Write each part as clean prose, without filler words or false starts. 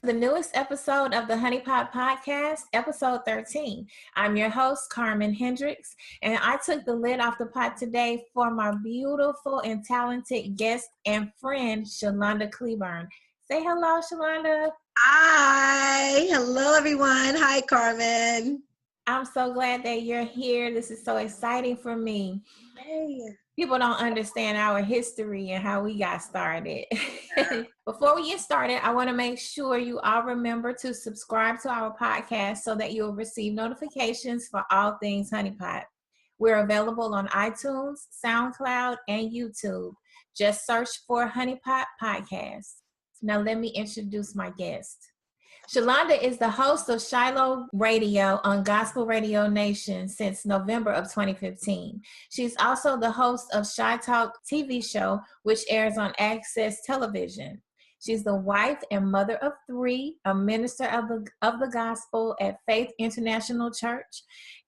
The newest episode of the Honey Pot Podcast, episode 13. I'm your host, Carmen Hendricks, and I took the lid off the pot today for my beautiful and talented guest and friend, Chilonda Clebourn. Say hello, Chilonda. Hi. Hello, everyone. Hi, Carmen. I'm so glad that you're here. This is so exciting for me. Hey. People don't understand our history and how we got started. Before we get started, I want to make sure you all remember to subscribe to our podcast so that you'll receive notifications for all things Honey Pot. We're available on iTunes, SoundCloud, and YouTube. Just search for Honey Pot Podcast. Now let me introduce my guest. Chilonda is the host of Shiloh Radio on Gospel Radio Nation since November of 2015. She's also the host of Shy Talk TV show, which airs on Access Television. She's the wife and mother of 3, a minister of the gospel at Faith International Church,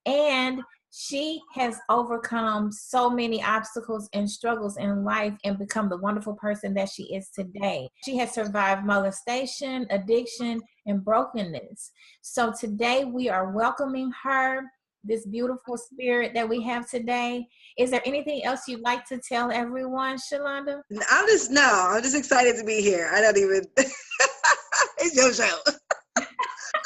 and she has overcome so many obstacles and struggles in life and become the wonderful person that she is today. She has survived molestation, addiction, and brokenness. So today we are welcoming her, this beautiful spirit that we have today. Is there anything else you'd like to tell everyone, Chilonda? I'm just excited to be here. I don't even, it's your show.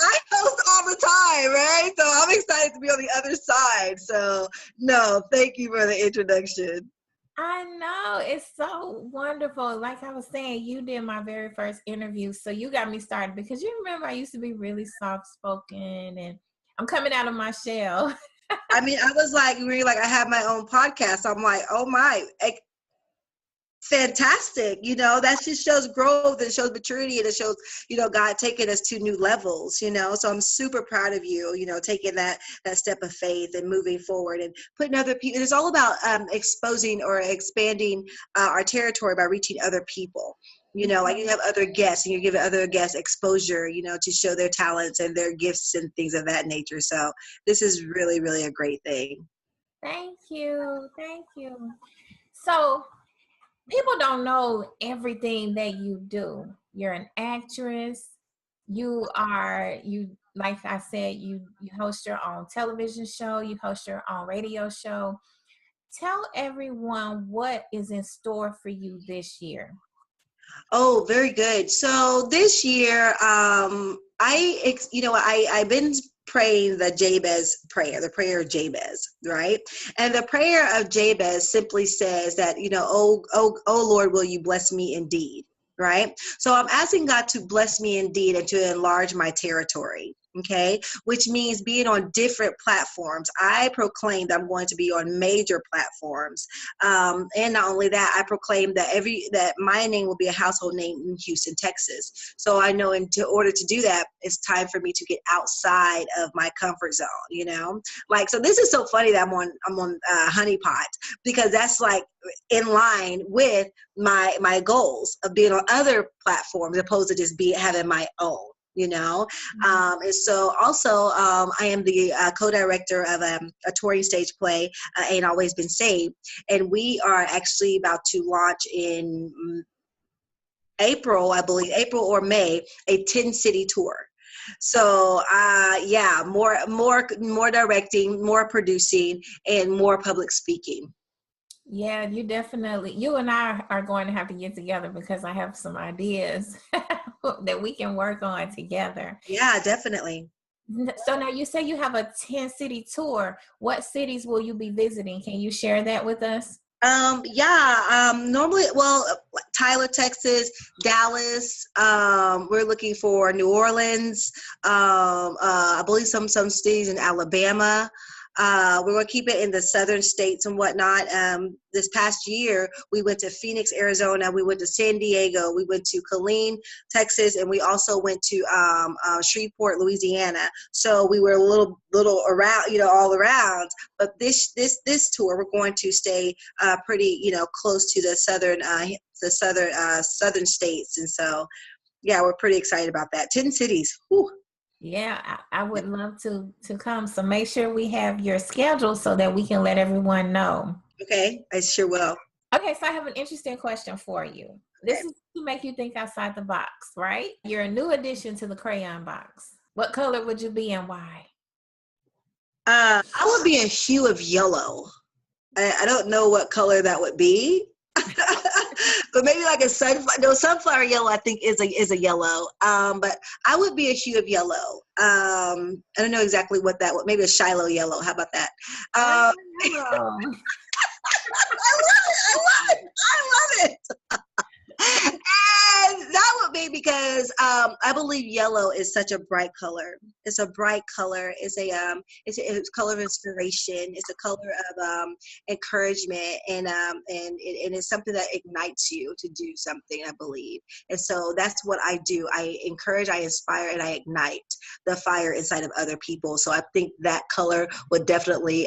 I post all the time, right? So I'm excited to be on the other side. So no, thank you for the introduction. I know, it's so wonderful. Like I was saying, you did my very first interview, so you got me started because you remember I used to be really soft-spoken and I'm coming out of my shell. I mean, I was like, really, like I have my own podcast. I'm like, oh my, fantastic. You know, that just shows growth and shows maturity and it shows, you know, God taking us to new levels, you know. So I'm super proud of you, you know, taking that step of faith and moving forward and putting other people. It's all about exposing or expanding our territory by reaching other people. You know, like you have other guests and you're giving other guests exposure, you know, to show their talents and their gifts and things of that nature. So this is really, really a great thing. Thank you. Thank you. So people don't know everything that you do. You're an actress. You like I said, you host your own television show. You host your own radio show. Tell everyone what is in store for you this year. Oh, very good. So this year, I've been praying the Jabez prayer, the prayer of Jabez, right? And the prayer of Jabez simply says that, you know, oh Lord, will you bless me indeed, right? So I'm asking God to bless me indeed and to enlarge my territory. Okay, which means being on different platforms. I proclaim that I'm going to be on major platforms, and not only that, I proclaim that my name will be a household name in Houston, Texas. So I know in order to do that, it's time for me to get outside of my comfort zone. You know, like so. This is so funny that I'm on Honey Pot because that's like in line with my goals of being on other platforms opposed to just having my own. You know, and so also I am the co-director of a touring stage play, Ain't Always Been Saved, and we are actually about to launch in April, I believe, April or May, a 10-city tour. So more directing, more producing, and more public speaking. Yeah, you and I are going to have to get together because I have some ideas that we can work on together. Yeah, definitely. So now you say you have a 10-city tour. What cities will you be visiting? Can you share that with us? Normally, Tyler, Texas, Dallas, we're looking for New Orleans, I believe some cities in Alabama. We're going to keep it in the southern states and whatnot. This past year, we went to Phoenix, Arizona. We went to San Diego. We went to Killeen, Texas, and we also went to Shreveport, Louisiana. So we were a little around, you know, all around. But this tour, we're going to stay pretty, you know, close to the southern states. And so, yeah, we're pretty excited about that. 10 cities. Whew. Yeah, I would love to come. So make sure we have your schedule so that we can let everyone know. Okay, I sure will. Okay, so I have an interesting question for you. This is to make you think outside the box, right? You're a new addition to the crayon box. What color would you be and why? I would be a hue of yellow. I don't know what color that would be. But maybe like a sunflower. No, sunflower yellow I think is a yellow. But I would be a hue of yellow. I don't know exactly what that would. Maybe a Shiloh yellow. How about that? I love it. I love it. And that would be because I believe yellow is such a bright color. It's a bright color. It's a color of inspiration. It's a color of encouragement, and it's something that ignites you to do something, I believe. And so that's what I do. I encourage, I inspire, and I ignite the fire inside of other people. So I think that color would definitely,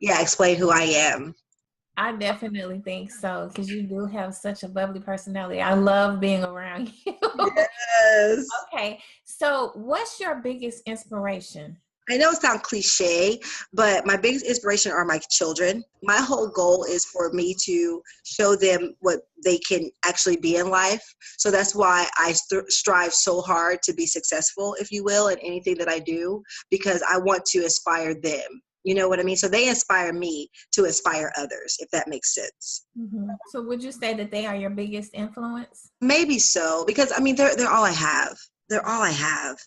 explain who I am. I definitely think so, because you do have such a bubbly personality. I love being around you. Yes. Okay, so what's your biggest inspiration? I know it sounds cliche, but my biggest inspiration are my children. My whole goal is for me to show them what they can actually be in life. So that's why I strive so hard to be successful, if you will, in anything that I do, because I want to inspire them. You know what I mean? So they inspire me to inspire others, if that makes sense. Mm-hmm. So would you say that they are your biggest influence? Maybe so, because I mean, they're all I have. They're all I have.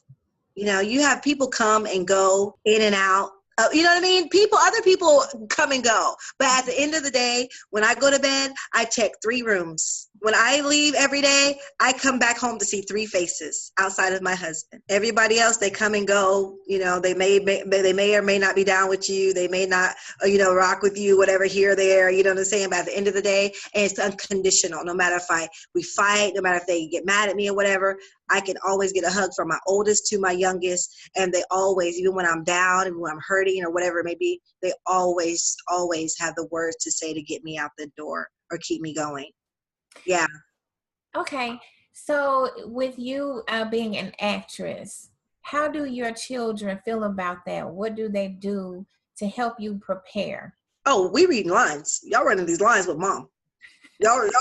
You know, you have people come and go in and out. You know what I mean? Other people come and go. But at the end of the day, when I go to bed, I check 3 rooms. When I leave every day, I come back home to see 3 faces outside of my husband. Everybody else, they come and go. You know, they may or may not be down with you. They may not, rock with you, whatever, here or there. You know what I'm saying? But at the end of the day, and it's unconditional. No matter if we fight, no matter if they get mad at me or whatever, I can always get a hug from my oldest to my youngest. And they always, even when I'm down and when I'm hurting or whatever it may be, they always have the words to say to get me out the door or keep me going. Yeah. Okay. So with you being an actress, how do your children feel about that? What do they do to help you prepare? Oh, we reading lines. Y'all running these lines with mom. Y'all running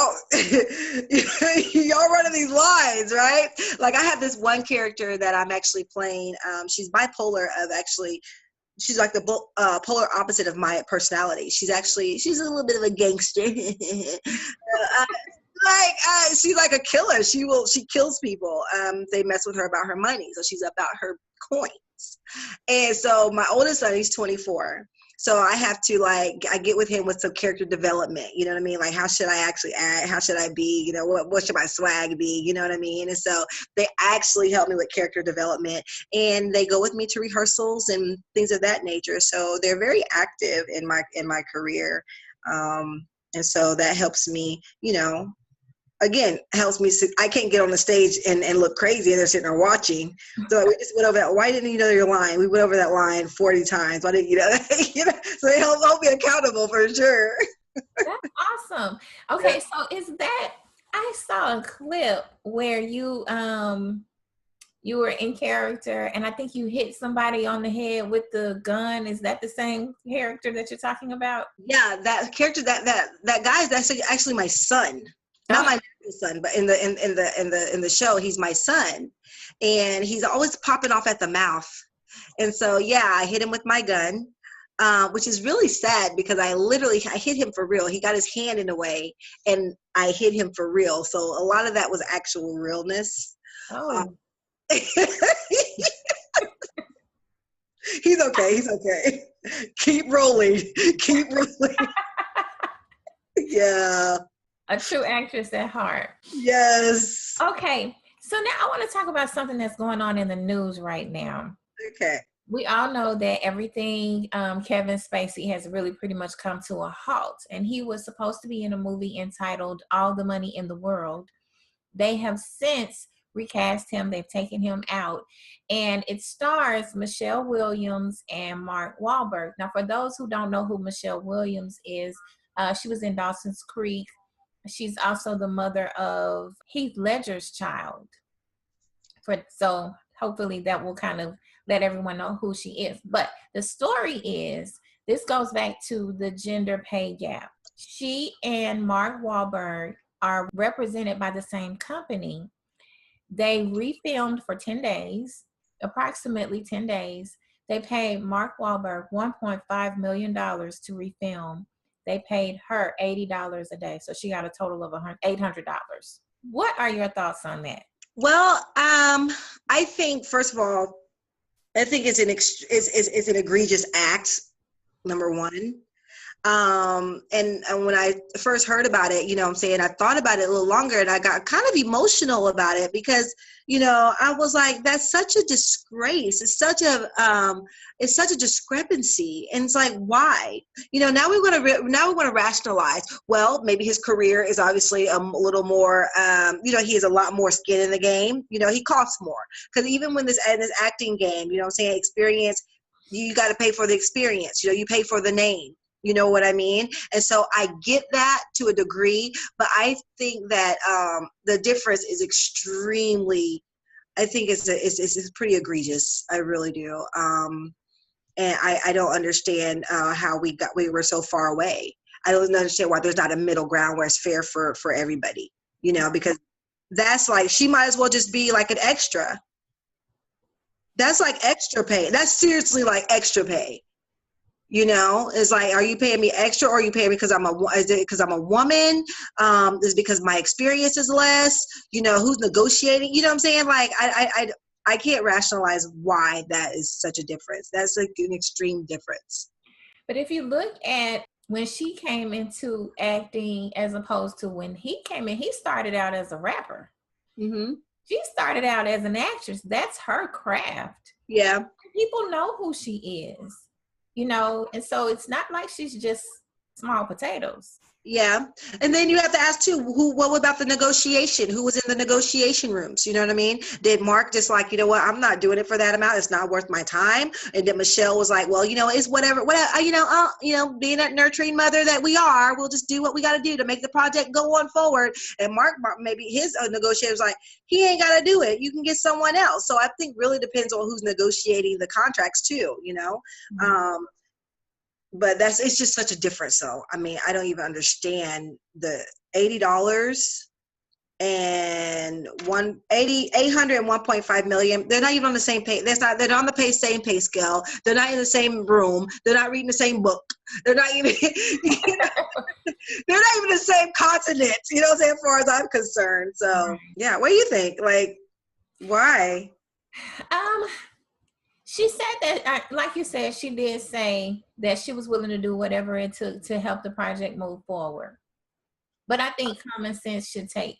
these lines, right? Like I have this one character that I'm actually playing. She's bipolar she's like the polar opposite of my personality. She's a little bit of a gangster. She's like a killer. She kills people. They mess with her about her money. So she's about her coins. And so my oldest son, he's 24. So I have to I get with him with some character development. You know what I mean? Like, how should I actually act? How should I be? You know, what should my swag be? You know what I mean? And so they actually help me with character development, and they go with me to rehearsals and things of that nature. So they're very active in my career. And so that helps me, again, helps me. I can't get on the stage and look crazy and they're sitting there watching. So we just went over that. Why didn't you know your line? We went over that line 40 times. Why didn't you know? So they hold me accountable for sure. That's awesome. Okay, so I saw a clip where you were in character, and I think you hit somebody on the head with the gun. Is that the same character that you're talking about? Yeah, that character, that guy is actually my son. Not my son, but in the show, he's my son, and he's always popping off at the mouth. And so, yeah, I hit him with my gun, which is really sad because I hit him for real. He got his hand in the way, and I hit him for real. So a lot of that was actual realness. Oh. He's okay. He's okay. Keep rolling. Yeah. A true actress at heart. Yes. Okay. So now I want to talk about something that's going on in the news right now. Okay. We all know that everything Kevin Spacey has really pretty much come to a halt. And he was supposed to be in a movie entitled All the Money in the World. They have since recast him. They've taken him out. And it stars Michelle Williams and Mark Walhburg. Now, for those who don't know who Michelle Williams is, she was in Dawson's Creek. She's also the mother of Heath Ledger's child. So hopefully that will kind of let everyone know who she is. But the story is this goes back to the gender pay gap. She and Mark Walhburg are represented by the same company. They refilmed for 10 days, approximately 10 days. They paid Mark Walhburg $1.5 million to refilm. They paid her $80 a day. So she got a total of $800. What are your thoughts on that? Well, I think, first of all, I think it's an egregious act, number one. And when I first heard about it, what I'm saying, I thought about it a little longer, and I got kind of emotional about it because, I was like, that's such a disgrace. It's such a discrepancy. And it's like, why? Now we want to rationalize. Well, maybe his career is obviously a little more, he has a lot more skin in the game. He costs more because even when in this acting game, experience, you got to pay for the experience. You pay for the name. You know what I mean? And so I get that to a degree, but I think that the difference is extremely, I think it's pretty egregious. I really do. And I don't understand how we were so far away. I don't understand why there's not a middle ground where it's fair for everybody, because that's like, she might as well just be like an extra. That's like extra pay. That's seriously like extra pay. It's like, are you paying me extra, or are you paying me because is it because I'm a woman? Is it because my experience is less? Who's negotiating? You know what I'm saying? Like, I can't rationalize why that is such a difference. That's like an extreme difference. But if you look at when she came into acting as opposed to when he came in, he started out as a rapper. Mm-hmm. She started out as an actress. That's her craft. Yeah. People know who she is. And so it's not like she's just small potatoes. Yeah. And then you have to ask too, what about the negotiation? Who was in the negotiation rooms? You know what I mean? Did Mark just like, I'm not doing it for that amount. It's not worth my time. And then Michelle was like, well, it's whatever, being that nurturing mother that we are, we'll just do what we got to do to make the project go on forward. And Mark maybe his negotiator was like, he ain't got to do it. You can get someone else. So I think really depends on who's negotiating the contracts too, Mm-hmm. But it's just such a difference. So, I mean, I don't even understand the $80 and 800 and 1.5 million. They're not even on the same pay. They're not on the same pay scale. They're not in the same room. They're not reading the same book. They're not even, they're not even the same continent, as far as I'm concerned. So yeah. What do you think? Like, why? She said that, like you said, she did say that she was willing to do whatever it took to help the project move forward. But I think common sense should take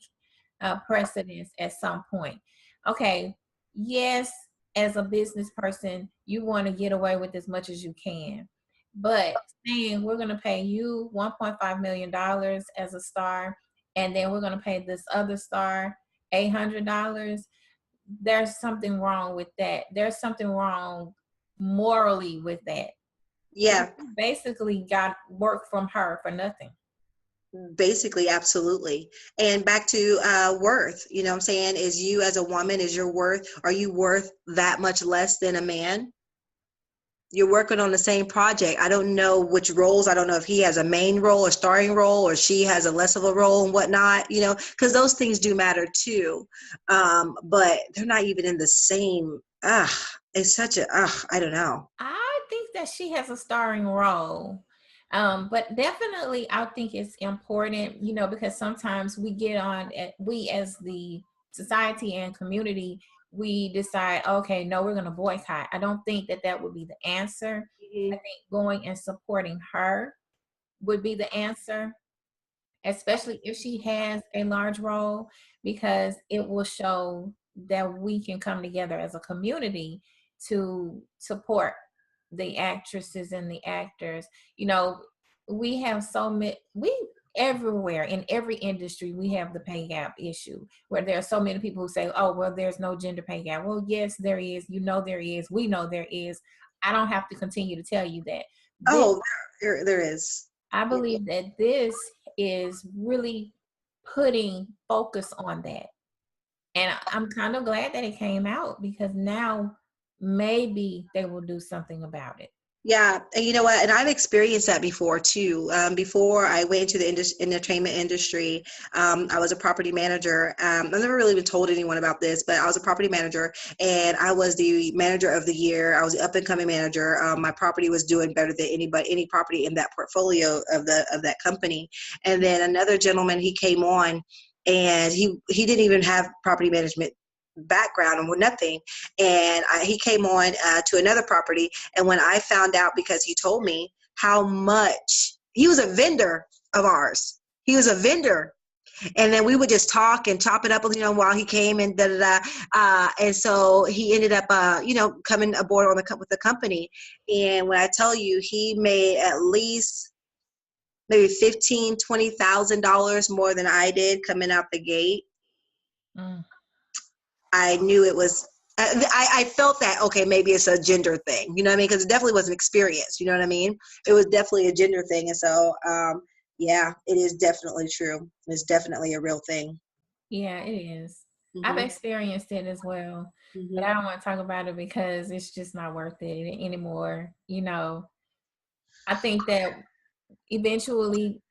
precedence at some point. Okay, yes, as a business person, you want to get away with as much as you can. But saying we're going to pay you $1.5 million as a star, and then we're going to pay this other star $800, there's something wrong with that. There's something wrong morally with that. Yeah. You basically got work from her for nothing. Basically, absolutely. And back to worth, what I'm saying, is you as a woman, are you worth that much less than a man? You're working on the same project. I don't know which roles. I don't know if he has a main role, a starring role, or she has a less of a role and whatnot, because those things do matter too. But they're not even in the same, it's such I don't know. I think that she has a starring role. But definitely I think it's important, because sometimes we as the society and community, we decide, okay, no, we're going to boycott. I don't think that would be the answer. Mm-hmm. I think going and supporting her would be the answer, especially if she has a large role, because it will show that we can come together as a community to support the actresses and the actors. We have everywhere in every industry, we have the pay gap issue, where there are so many people who say, oh, well, there's no gender pay gap. Well, yes, there is. There is. We know there is. I don't have to continue to tell you that. There is. I believe that this is really putting focus on that. And I'm kind of glad that it came out, because now maybe they will do something about it. Yeah, and you know what? And I've experienced that before too. Before I went into the entertainment industry, I was a property manager. I've never really been told anyone about this, but I was a property manager, and I was the manager of the year. I was the up and coming manager. My property was doing better than any property in that portfolio of that company. And then another gentleman, he came on, and he didn't even have property management background or nothing, and he came on to another property, and when I found out, because he told me how much he was a vendor of ours, he was a vendor, and then we would just talk and chop it up, while he came, and and so he ended up coming aboard with the company. And when I tell you, he made at least maybe $15,000-$20,000 more than I did coming out the gate. I knew it was, I felt that, okay, maybe it's a gender thing, you know what I mean? Because it definitely was an experience, you know what I mean? It was definitely a gender thing. And so, yeah, it is definitely true. It's definitely a real thing. Yeah, it is. Mm-hmm. I've experienced it as well, but I don't want to talk about it because it's just not worth it anymore. I think that eventually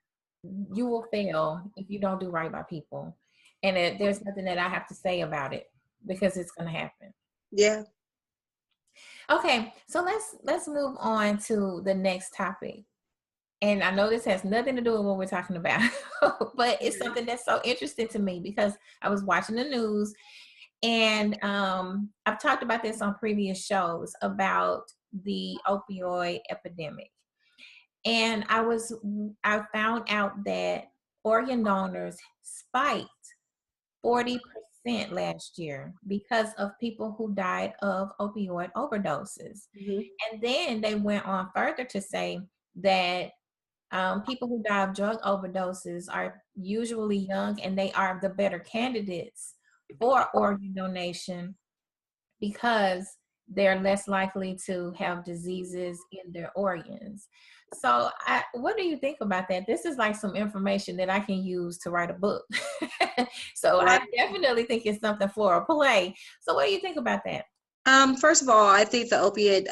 you will fail if you don't do right by people. And there's nothing that I have to say about it because it's going to happen. Yeah. Okay, so let's move on to the next topic. And I know this has nothing to do with what we're talking about, but it's something that's so interesting to me because I was watching the news, and I've talked about this on previous shows about the opioid epidemic. And I found out that organ donors spiked 40% last year because of people who died of opioid overdoses. Mm-hmm. And then they went on further to say that people who die of drug overdoses are usually young, and they are the better candidates for organ donation because they're less likely to have diseases in their organs. So what do you think about that? This is like some information that I can use to write a book. So I definitely think it's something for a play. So what do you think about that? First of all, I think the opiate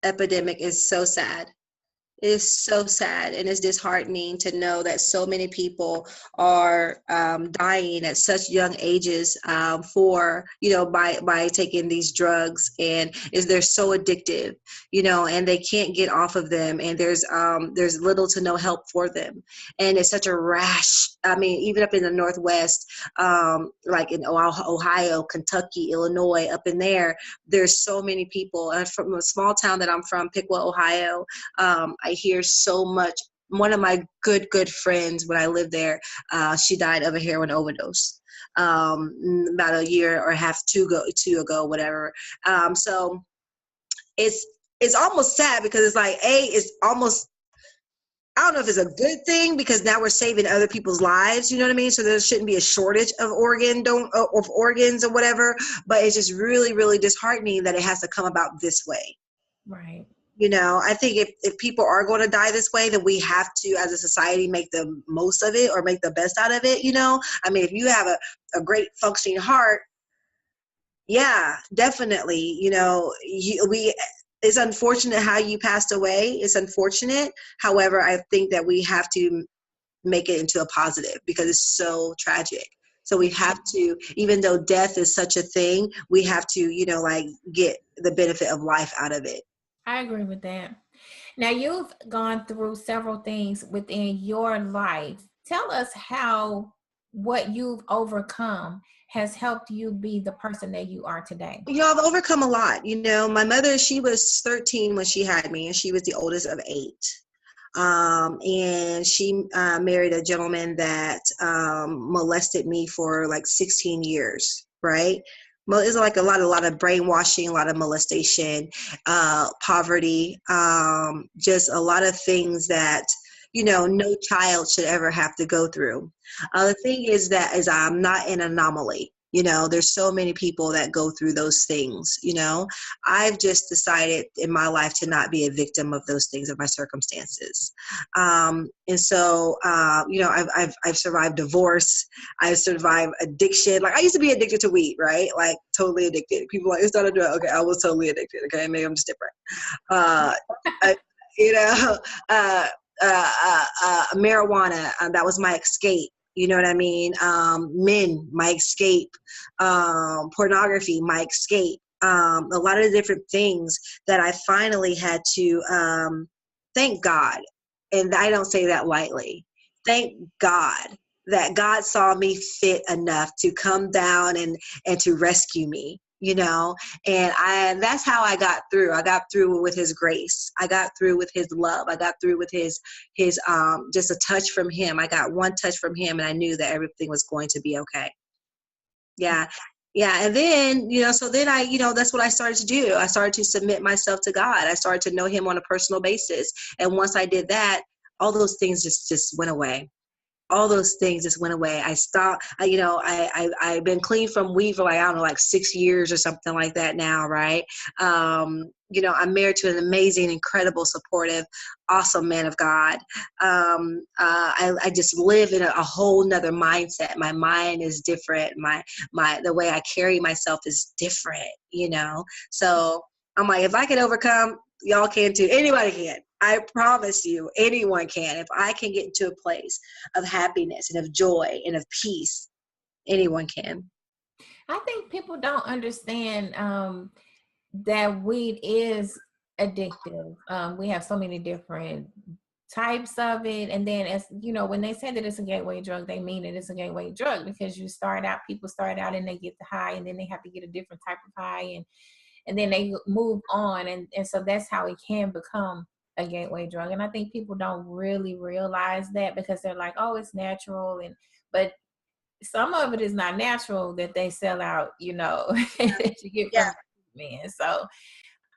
epidemic is so sad. It is so sad, and it's disheartening to know that so many people are dying at such young ages by taking these drugs, and they're so addictive, and they can't get off of them, and there's little to no help for them, and it's such a rash. I mean, even up in the Northwest, like in Ohio, Kentucky, Illinois, up in there's so many people. From a small town that I'm from, Piqua, Ohio. I hear so much. One of my good friends, when I lived there, she died of a heroin overdose about a year or a half, two ago, whatever. So it's almost sad because it's like, it's almost, I don't know if it's a good thing because now we're saving other people's lives, you know what I mean? So there shouldn't be a shortage of organs or whatever, but it's just really, really disheartening that it has to come about this way. Right. I think if people are going to die this way, then we have to, as a society, make the most of it or make the best out of it. I mean, if you have a great functioning heart, yeah, definitely. It's unfortunate how you passed away. It's unfortunate. However, I think that we have to make it into a positive because it's so tragic. So we have to, even though death is such a thing, we have to, get the benefit of life out of it. I agree with that. Now, you've gone through several things within your life. Tell us how what you've overcome has helped you be the person that you are today. I've overcome a lot. My mother, she was 13 when she had me, and she was the oldest of 8. And she married a gentleman that molested me for like 16 years, right? Well, it's like a lot of brainwashing, a lot of molestation, poverty, just a lot of things that, no child should ever have to go through. The thing is I'm not an anomaly. You know, there's so many people that go through those things. You know, I've just decided in my life to not be a victim of those things, of my circumstances. And so, you know, I've survived divorce. I've survived addiction. Like, I used to be addicted to weed, right? Like, totally addicted. People are like, it's not a drug. Okay, I was totally addicted. Okay, maybe I'm just different. You know, marijuana, that was my escape. You know what I mean? Men, my escape. Pornography, my escape. A lot of different things that I finally had to, thank God. And I don't say that lightly. Thank God that God saw me fit enough to come down and to rescue me, you know, and that's how I got through. I got through with his grace. I got through with his love. I got through with his just a touch from him. I got one touch from him, and I knew that everything was going to be okay. Yeah. Yeah. And then, you know, so then I, you know, that's what I started to do. I started to submit myself to God. I started to know him on a personal basis. And once I did that, all those things just went away. All those things just went away. I stopped, you know, I've been clean from weed for like, I don't know, like 6 years or something like that now. Right. You know, I'm married to an amazing, incredible, supportive, awesome man of God. I just live in a whole nother mindset. My mind is different. The way I carry myself is different, you know? So I'm like, if I can overcome, y'all can too. Anybody can. I promise you, anyone can. If I can get into a place of happiness and of joy and of peace, anyone can. I think people don't understand that weed is addictive. We have so many different types of it. And then, as you know, when they say that it's a gateway drug, they mean it is a gateway drug, because people start out and they get the high, and then they have to get a different type of high, and then they move on. And so that's how it can become a gateway drug. And I think people don't really realize that, because they're like, oh, it's natural. But some of it is not natural that they sell out, you know, that you get from men. So,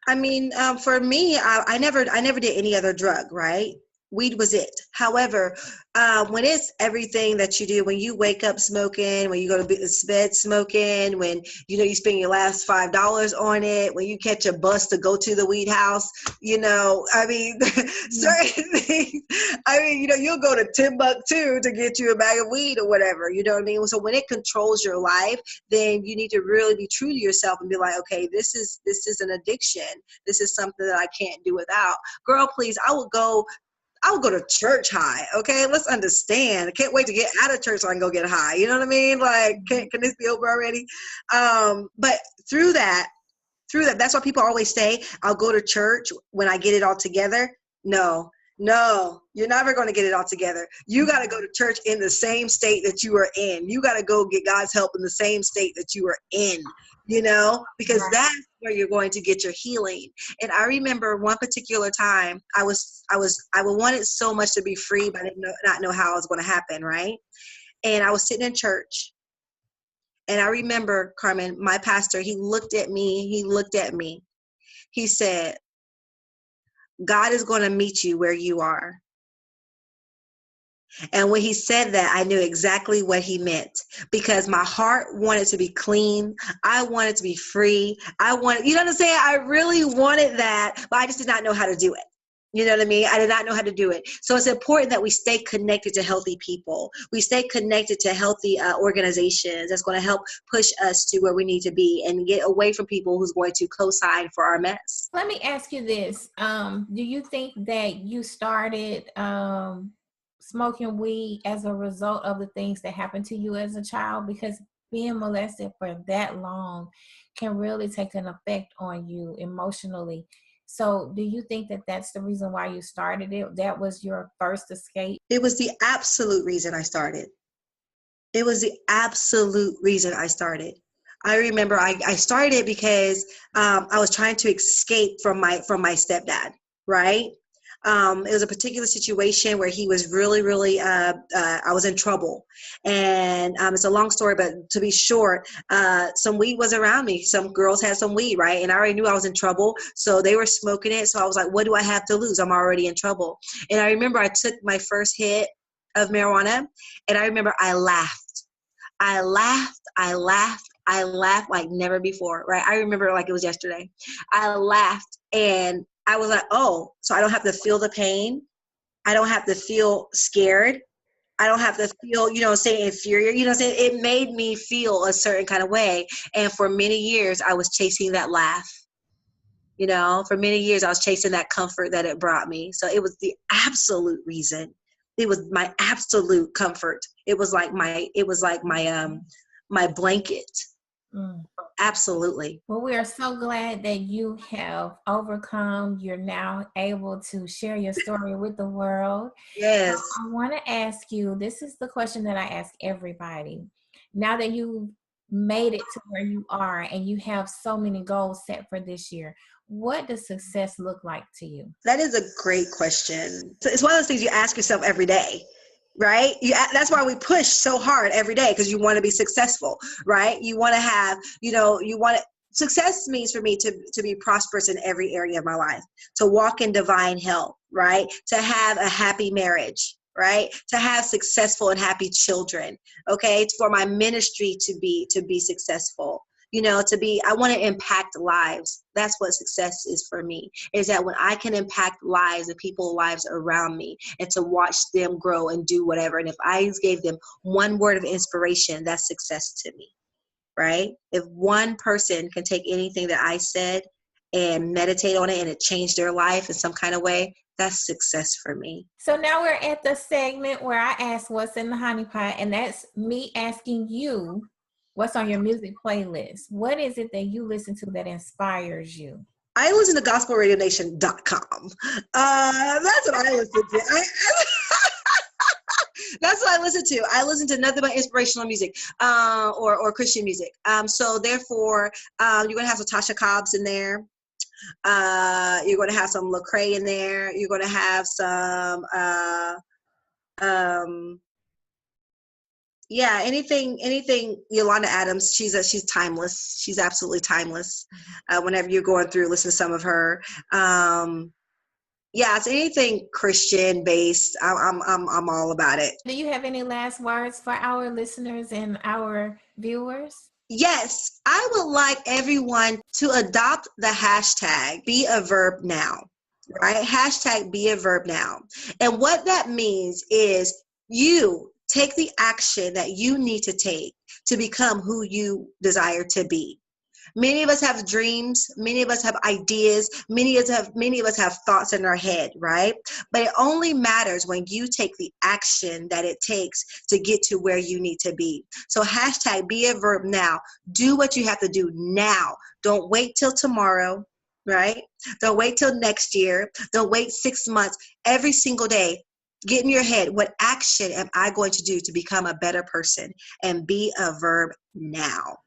I mean, for me, I never did any other drug, right? Weed was it. However, when it's everything that you do, when you wake up smoking, when you go to bed smoking, when, you know, you spend your last $5 on it, when you catch a bus to go to the weed house, you know, I mean, certain things, I mean, you know, you'll go to Timbuktu to get you a bag of weed or whatever, you know what I mean? So when it controls your life, then you need to really be true to yourself and be like, okay, this is an addiction. This is something that I can't do without. Girl, please, I will go to church high. Okay. Let's understand. I can't wait to get out of church so I can go get high. You know what I mean? Like, can this be over already? But through that, that's why people always say, I'll go to church when I get it all together. No, you're never going to get it all together. You got to go to church in the same state that you are in. You got to go get God's help in the same state that you are in, you know, because that's where you're going to get your healing. And I remember one particular time I wanted so much to be free, but I did not know how it was going to happen. Right. And I was sitting in church, and I remember, Carmen, my pastor, he looked at me. He said, God is going to meet you where you are. And when he said that, I knew exactly what he meant, because my heart wanted to be clean. I wanted to be free. You know what I'm saying? I really wanted that, but I just did not know how to do it. You know what I mean? I did not know how to do it. So it's important that we stay connected to healthy people. We stay connected to healthy organizations that's going to help push us to where we need to be, and get away from people who's going to co-sign for our mess. Let me ask you this. Do you think that you started smoking weed as a result of the things that happened to you as a child? Because being molested for that long can really take an effect on you emotionally. So do you think that that's the reason why you started it? That was your first escape? It was the absolute reason I started. I remember I started it because I was trying to escape from my stepdad, right? It was a particular situation where he was really, I was in trouble. And it's a long story, but to be short, some weed was around me. Some girls had some weed, right? And I already knew I was in trouble. So they were smoking it. So I was like, what do I have to lose? I'm already in trouble. And I remember I took my first hit of marijuana, and I remember I laughed. I laughed like never before, right? I remember like it was yesterday. I laughed and I was like, oh, so I don't have to feel the pain. I don't have to feel scared. I don't have to feel, say inferior. It made me feel a certain kind of way. And for many years, I was chasing that laugh. For many years, I was chasing that comfort that it brought me. So it was the absolute reason. It was my absolute comfort. It was like my blanket. Mm. Absolutely. Well, we are so glad that you have overcome. You're now able to share your story with the world. Yes. So I want to ask you, this is the question that I ask everybody. Now that you've made it to where you are and you have so many goals set for this year, what does success look like to you? That is a great question. So it's one of those things you ask yourself every day, right? That's why we push so hard every day, because you want to be successful, right? You want to have, success means for me to be prosperous in every area of my life, to walk in divine health, right? To have a happy marriage, right? To have successful and happy children, okay? For my ministry to be successful. I want to impact lives. That's what success is for me, is that when I can impact lives and people's lives around me, and to watch them grow and do whatever. And if I gave them one word of inspiration, that's success to me, right? If one person can take anything that I said and meditate on it and it changed their life in some kind of way, that's success for me. So now we're at the segment where I ask what's in the honey pot, and that's me asking you, what's on your music playlist? What is it that you listen to that inspires you? I listen to gospelradionation.com. That's what I listen to. That's what I listen to. I listen to nothing but inspirational music, or Christian music. So therefore, you're going to have some Tasha Cobbs in there. You're going to have some Lecrae in there. You're going to have some, anything Yolanda Adams. She's timeless. She's absolutely timeless. Whenever you're going through, listen to some of her. It's anything Christian based. I'm all about it. Do you have any last words for our listeners and our viewers? Yes, I would like everyone to adopt the hashtag be a verb now, right? Hashtag be a verb now. And what that means is you take the action that you need to take to become who you desire to be. Many of us have dreams. Many of us have ideas. Many of us have thoughts in our head, right? But it only matters when you take the action that it takes to get to where you need to be. So hashtag be a verb now. Do what you have to do now. Don't wait till tomorrow, right? Don't wait till next year. Don't wait 6 months. Every single day, get in your head, what action am I going to do to become a better person? And be a verb now.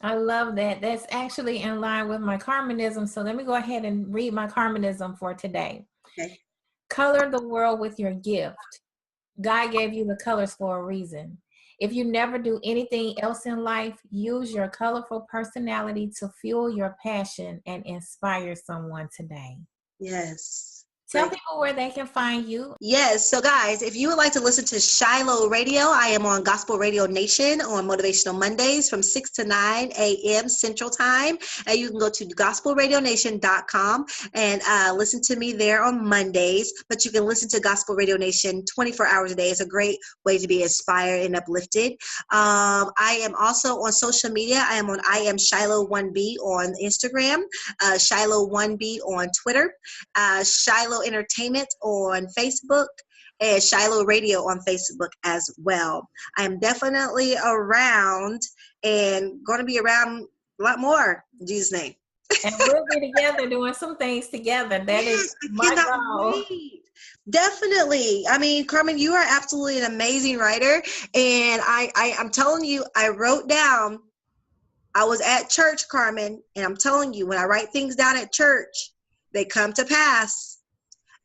I love that. That's actually in line with my Carmenism. So let me go ahead and read my Carmenism for today. Okay. Color the world with your gift. God gave you the colors for a reason. If you never do anything else in life, use your colorful personality to fuel your passion and inspire someone today. Yes. Tell people where they can find you. Yes. So guys, if you would like to listen to Shiloh Radio, I am on Gospel Radio Nation on Motivational Mondays from 6 to 9 a.m. Central Time. And you can go to gospelradionation.com and listen to me there on Mondays. But you can listen to Gospel Radio Nation 24 hours a day. It's a great way to be inspired and uplifted. I am also on social media. I am Shiloh 1B on Instagram, Shiloh 1B on Twitter, Shiloh Entertainment on Facebook, and Shiloh Radio on Facebook as well. I'm definitely around and going to be around a lot more in Jesus' name. And we'll be together doing some things together. That is my goal. Wait. Definitely. I mean, Carmen, you are absolutely an amazing writer. And I'm telling you, I wrote down, I was at church, Carmen, and I'm telling you, when I write things down at church, they come to pass.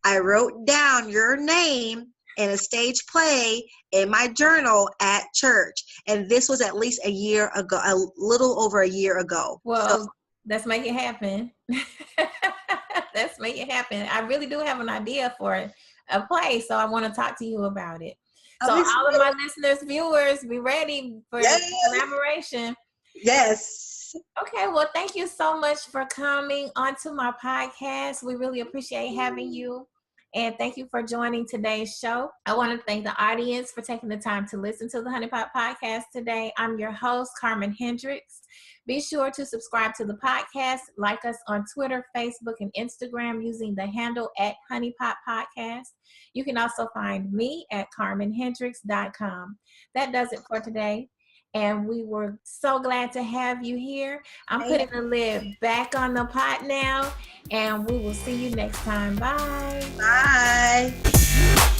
I wrote down your name in a stage play in my journal at church. And this was at least a year ago, a little over a year ago. Well, so, let's make it happen. Let's make it happen. I really do have an idea for a play, so I want to talk to you about it. So all of my listeners, viewers, be ready for collaboration. Yes. Okay, well, thank you so much for coming onto my podcast. We really appreciate having you. And thank you for joining today's show. I want to thank the audience for taking the time to listen to the Honey Pot Podcast today. I'm your host, Carmen Hendricks. Be sure to subscribe to the podcast, like us on Twitter, Facebook, and Instagram using the handle at Honey Pot Podcast. You can also find me at carmenhendricks.com. That does it for today. And we were so glad to have you here. I'm putting the lid back on the pot now, and we will see you next time. Bye. Bye.